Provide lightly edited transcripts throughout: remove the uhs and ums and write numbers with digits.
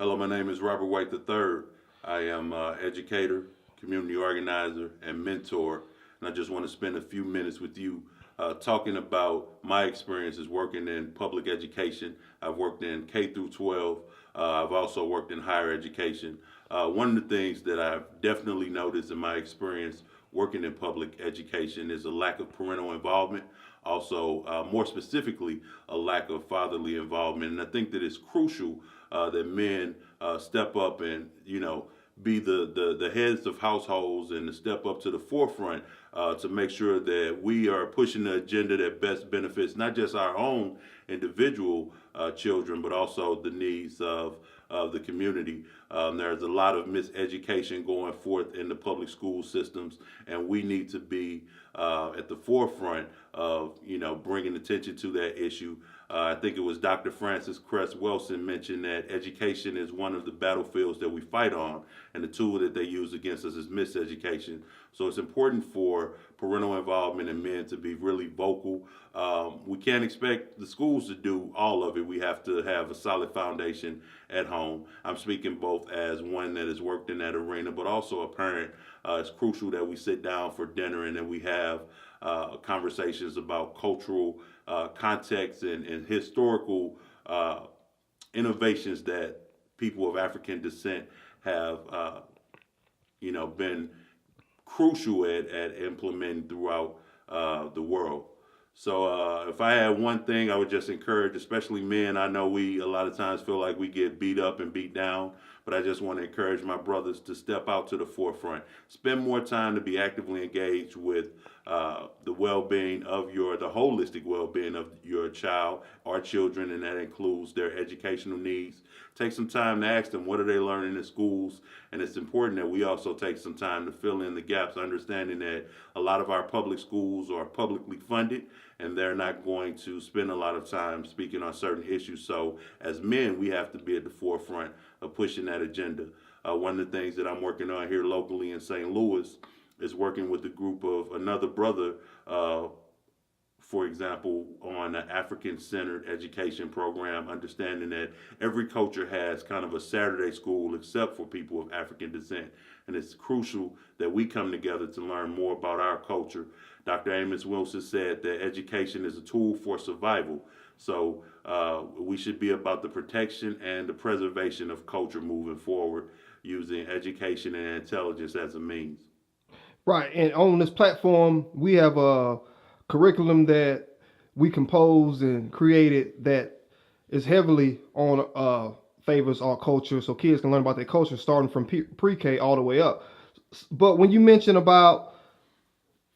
Hello, my name is Robert White III. I am educator, community organizer, and mentor. And I just want to spend a few minutes with you talking about my experiences working in public education. I've worked in K through 12. I've also worked in higher education. One of the things that I've definitely noticed in my experience working in public education is a lack of parental involvement. Also, more specifically, a lack of fatherly involvement. And I think that it's crucial that men step up and be the heads of households and to step up to the forefront to make sure that we are pushing the agenda that best benefits not just our own individual children but also the needs of the community. There's a lot of miseducation going forth in the public school systems, and we need to be at the forefront of bringing attention to that issue. I think it was Dr. Francis Cress Welsing mentioned that education is one of the battlefields that we fight on, and the tool that they use against us is miseducation. So it's important for parental involvement and men to be really vocal. We can't expect the schools to do all of it. We have to have a solid foundation at home. I'm speaking both as one that has worked in that arena, but also a parent. It's crucial that we sit down for dinner and that we have conversations about cultural context and historical innovations that people of African descent have, been crucial at implementing throughout the world. So if I had one thing, I would just encourage, especially men. I know we a lot of times feel like we get beat up and beat down, but I just want to encourage my brothers to step out to the forefront. Spend more time to be actively engaged with the well-being of the holistic well-being of your child or children, and that includes their educational needs. Take some time to ask them what are they learning in schools, and it's important that we also take some time to fill in the gaps, understanding that a lot of our public schools are publicly funded and they're not going to spend a lot of time speaking on certain issues. So as men, we have to be at the forefront of pushing that agenda. One of the things that I'm working on here locally in St. Louis is working with a group of another brother, for example, on an African-centered education program, understanding that every culture has kind of a Saturday school except for people of African descent. And it's crucial that we come together to learn more about our culture. Dr. Amos Wilson said that education is a tool for survival. So we should be about the protection and the preservation of culture moving forward, using education and intelligence as a means. Right. And on this platform, we have a curriculum that we composed and created that is heavily on favors our culture, so kids can learn about their culture starting from pre-K all the way up. But when you mention about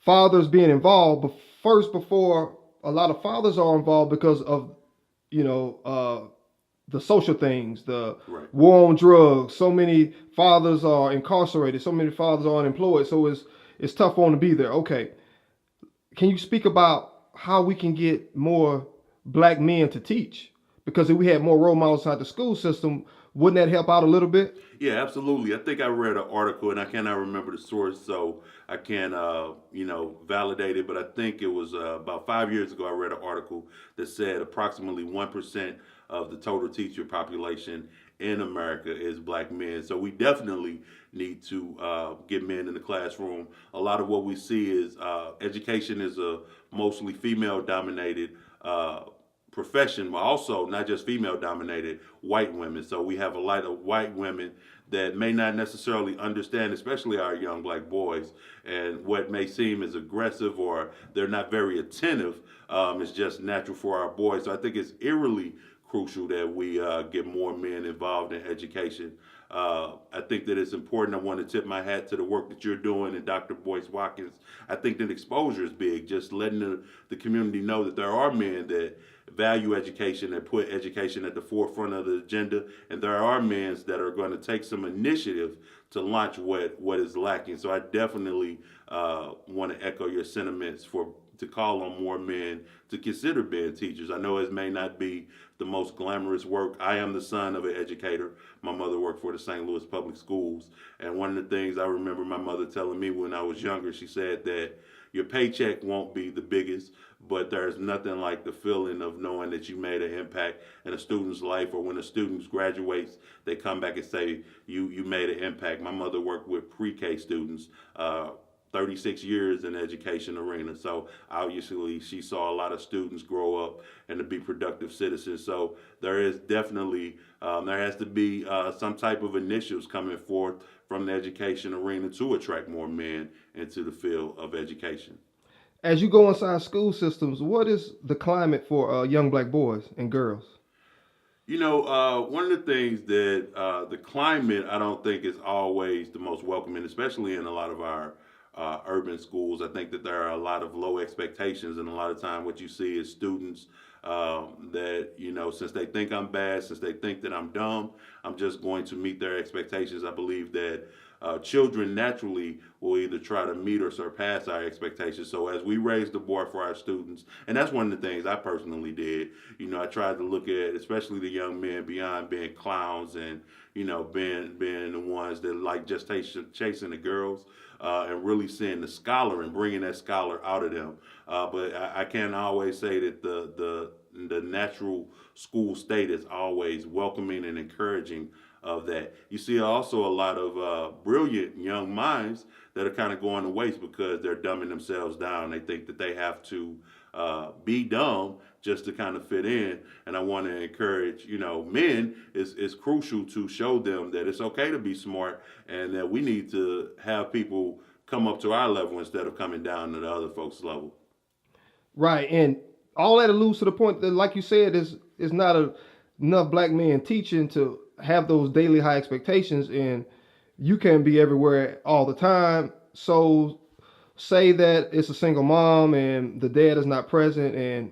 fathers being involved, but first, before a lot of fathers are involved because of you know the social things, the Right. war on drugs. So many fathers are incarcerated. So many fathers are unemployed. So it's tough for them to be there. Okay, can you speak about how we can get more black men to teach? Because if we had more role models inside the school system, wouldn't that help out a little bit? Yeah, absolutely. I think I read an article, and I cannot remember the source, so I can't, validate it. But I think it was about 5 years ago. I read an article that said approximately 1% of the total teacher population in America is black men. So we definitely need to get men in the classroom. A lot of what we see is education is a mostly female-dominated profession, but also not just female dominated, white women. So we have a lot of white women that may not necessarily understand, especially our young black boys, and what may seem as aggressive or they're not very attentive is just natural for our boys. So I think it's eerily crucial that we get more men involved in education. I think that it's important. I want to tip my hat to the work that you're doing and Dr. Boyce Watkins. I think that exposure is big, just letting the community know that there are men that value education and put education at the forefront of the agenda, and there are men that are going to take some initiative to launch what is lacking. So I definitely want to echo your sentiments to call on more men to consider being teachers. I know it may not be the most glamorous work. I am the son of an educator. My mother worked for the St. Louis Public Schools, and one of the things I remember my mother telling me when I was younger, she said that your paycheck won't be the biggest, but there's nothing like the feeling of knowing that you made an impact in a student's life, or when a student graduates, they come back and say you made an impact. My mother worked with pre-K students. 36 years in the education arena. So obviously she saw a lot of students grow up and to be productive citizens. So there is definitely, there has to be some type of initiatives coming forth from the education arena to attract more men into the field of education. As you go inside school systems, what is the climate for young black boys and girls? One of the things that the climate I don't think is always the most welcoming, especially in a lot of our urban schools. I think that there are a lot of low expectations, and a lot of time what you see is students that, since they think I'm bad, since they think that I'm dumb, I'm just going to meet their expectations. I believe that children naturally will either try to meet or surpass our expectations. So as we raise the bar for our students, and that's one of the things I personally did, I tried to look at, especially the young men, beyond being clowns and, being the ones that like just chasing the girls. And really seeing the scholar and bringing that scholar out of them. But I can't always say that the natural school state is always welcoming and encouraging of that. You see also a lot of brilliant young minds that are kind of going to waste because they're dumbing themselves down. They think that they have to be dumb just to kind of fit in. And I want to encourage, men is crucial to show them that it's okay to be smart and that we need to have people come up to our level instead of coming down to the other folks' level. Right, and all that alludes to the point that, like you said, is not enough black men teaching to have those daily high expectations, and you can't be everywhere all the time. So say that it's a single mom and the dad is not present, and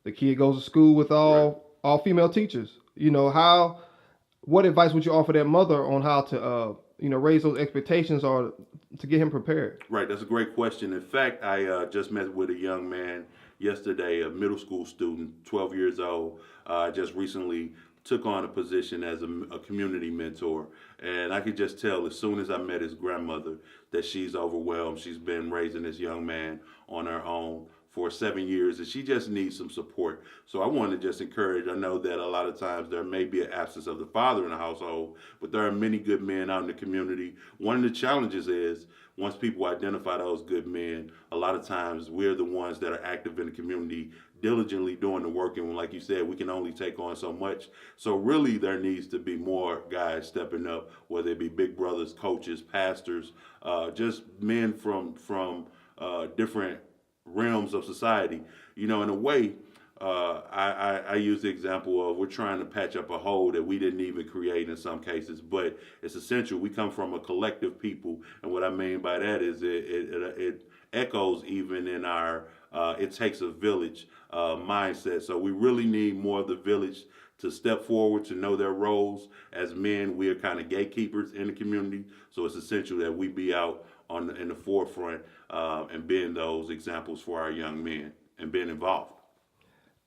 the kid goes to school with all female teachers. What advice would you offer that mother on how to raise those expectations or to get him prepared? Right, that's a great question. In fact, I just met with a young man yesterday, a middle school student, 12 years old. I just recently took on a position as a community mentor, and I could just tell as soon as I met his grandmother that she's overwhelmed. She's been raising this young man on her own for 7 years, and she just needs some support. So I want to just encourage. I know that a lot of times there may be an absence of the father in the household, but there are many good men out in the community. One of the challenges is once people identify those good men, a lot of times we're the ones that are active in the community, diligently doing the work. And like you said, we can only take on so much. So really there needs to be more guys stepping up, whether it be big brothers, coaches, pastors, just men from different realms of society. In a way, I use the example of we're trying to patch up a hole that we didn't even create in some cases, but it's essential. We come from a collective people, and what I mean by that is it echoes even in our it takes a village mindset. So we really need more of the village to step forward, to know their roles. As men, we are kind of gatekeepers in the community, so it's essential that we be out in the forefront and being those examples for our young men and being involved.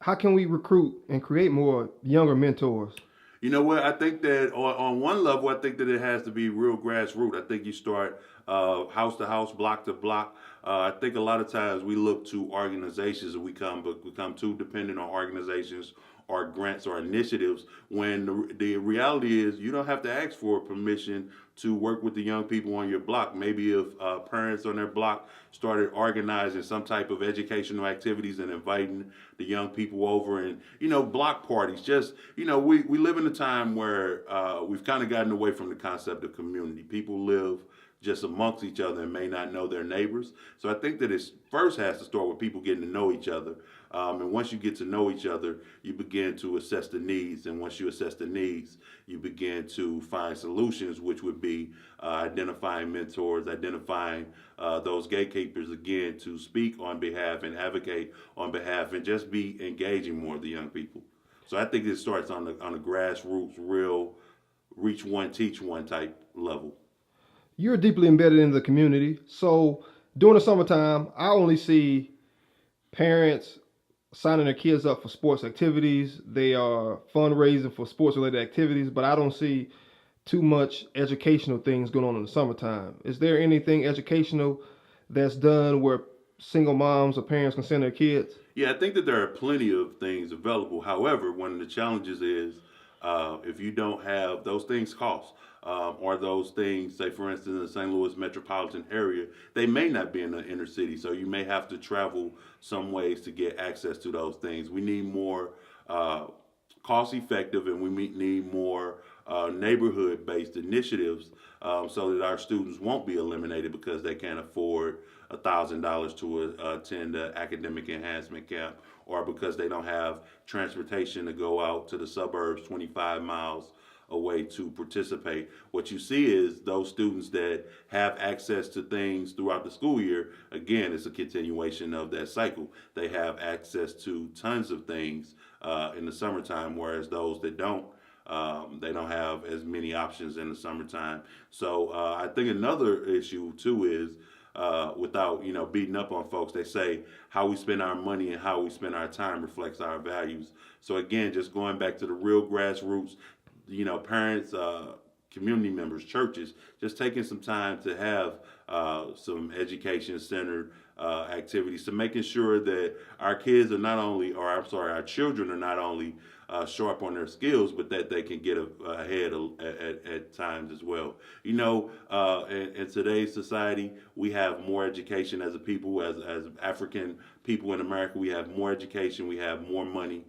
How can we recruit and create more younger mentors? You know what? I think that on one level, I think that it has to be real grassroots. I think you start house to house, block to block. I think a lot of times we look to organizations and we become too dependent on organizations or grants or initiatives, when the reality is you don't have to ask for permission to work with the young people on your block. Maybe if parents on their block started organizing some type of educational activities and inviting the young people over, and block parties. Just we live in a time where we've kind of gotten away from the concept of community. People live just amongst each other and may not know their neighbors. So I think that it first has to start with people getting to know each other. And once you get to know each other, you begin to assess the needs. And once you assess the needs, you begin to find solutions, which would be identifying mentors, identifying those gatekeepers, again, to speak on behalf and advocate on behalf and just be engaging more of the young people. So I think it starts on the grassroots, real reach one, teach one type level. You're deeply embedded in the community. So during the summertime, I only see parents signing their kids up for sports activities. They are fundraising for sports related activities, but I don't see too much educational things going on in the summertime. Is there anything educational that's done where single moms or parents can send their kids? Yeah, I think that there are plenty of things available. However, one of the challenges is if you don't have those things cost, or those things, say for instance, in the St. Louis metropolitan area, they may not be in the inner city, so you may have to travel some ways to get access to those things. We need more uh, cost effective, and we need more neighborhood based initiatives, so that our students won't be eliminated because they can't afford $1,000 to attend an academic enhancement camp, or because they don't have transportation to go out to the suburbs 25 miles away to participate. What you see is those students that have access to things throughout the school year, again, it's a continuation of that cycle. They have access to tons of things in the summertime, whereas those that don't, they don't have as many options in the summertime. So I think another issue too is, without beating up on folks, they say how we spend our money and how we spend our time reflects our values. So again, just going back to the real grassroots, parents, community members, churches, just taking some time to have some education centered activities, to making sure that our kids are not only, or I'm sorry, our children are not only sharp on their skills, but that they can get ahead at times as well. In today's society, we have more education as a people, as African people in America. We have more education, we have more money,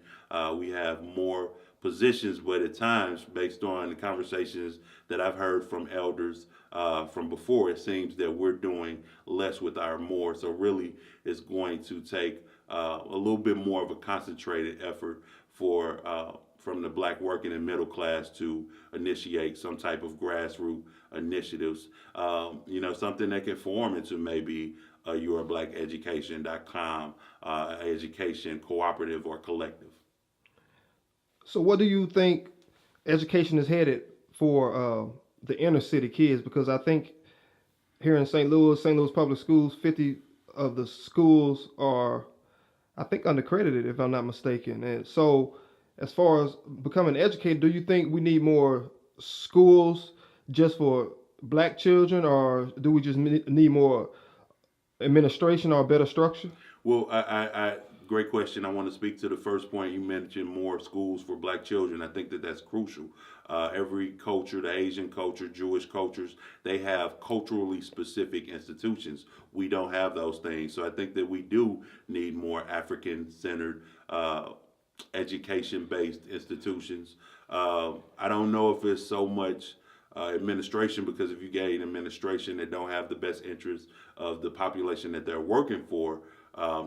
we have more positions, but at times, based on the conversations that I've heard from elders from before, it seems that we're doing less with our more. So really, it's going to take a little bit more of a concentrated effort for from the Black working and middle class to initiate some type of grassroots initiatives. Something that can form into maybe YourBlackEducation.com, education cooperative or collective. So, what do you think education is headed for the inner city kids? Because I think here in St. Louis Public Schools, 50 of the schools are, I think, undercredited, if I'm not mistaken. And so, as far as becoming educated, do you think we need more schools just for black children, or do we just need more administration or better structure? Well, great question. I want to speak to the first point you mentioned: more schools for Black children. I think that that's crucial. Every culture, the Asian culture, Jewish cultures, they have culturally specific institutions. We don't have those things, so I think that we do need more African-centered, education-based institutions. I don't know if it's so much administration, because if you get an administration that don't have the best interests of the population that they're working for,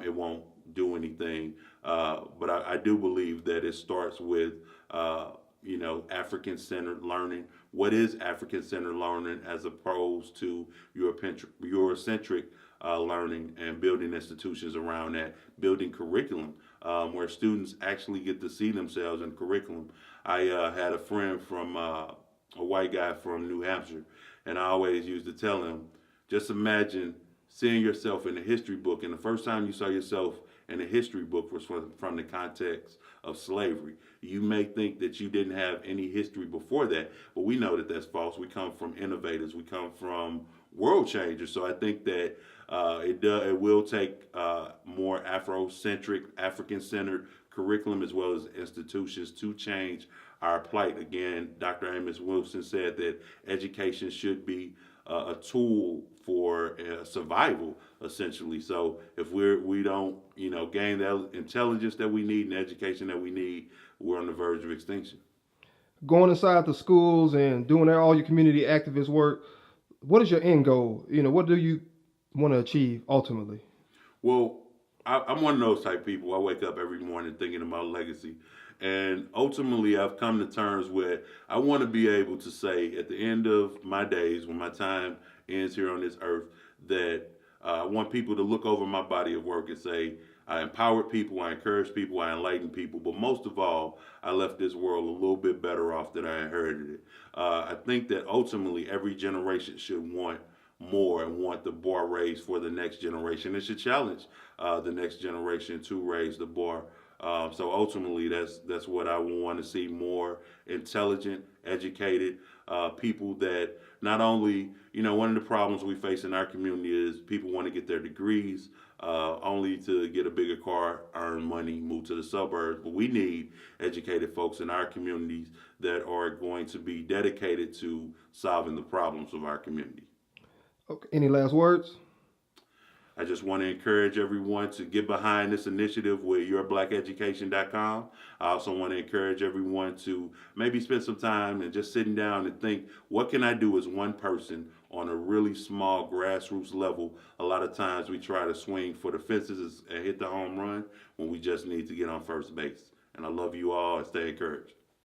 it won't do anything. But I do believe that it starts with African-centered learning. What is African-centered learning as opposed to Eurocentric learning, and building institutions around that, building curriculum where students actually get to see themselves in curriculum. I had a friend from a white guy from New Hampshire, and I always used to tell him, just imagine seeing yourself in a history book, and the first time you saw yourself in a history book was from the context of slavery. You may think that you didn't have any history before that, but we know that that's false. We come from innovators. We come from world changers. So I think that it will take more Afrocentric, African-centered curriculum, as well as institutions, to change our plight. Again, Dr. Amos Wilson said that education should be a tool for survival, essentially. So if we don't gain the intelligence that we need and education that we need, we're on the verge of extinction. Going inside the schools and doing all your community activist work, what is your end goal? What do you want to achieve ultimately? Well, I'm one of those type people. I wake up every morning thinking about legacy. And ultimately, I've come to terms with, I want to be able to say at the end of my days, when my time ends here on this earth, that I want people to look over my body of work and say, I empowered people, I encouraged people, I enlightened people, but most of all, I left this world a little bit better off than I inherited it. I think that ultimately every generation should want more and want the bar raised for the next generation. It should challenge the next generation to raise the bar So ultimately, that's what I want to see: more intelligent, educated people that not only, one of the problems we face in our community is people want to get their degrees only to get a bigger car, earn money, move to the suburbs. But we need educated folks in our communities that are going to be dedicated to solving the problems of our community. Okay. Any last words? I just want to encourage everyone to get behind this initiative with yourbblackeducation.com. I also want to encourage everyone to maybe spend some time and just sitting down and think, what can I do as one person on a really small grassroots level? A lot of times we try to swing for the fences and hit the home run when we just need to get on first base. And I love you all and stay encouraged.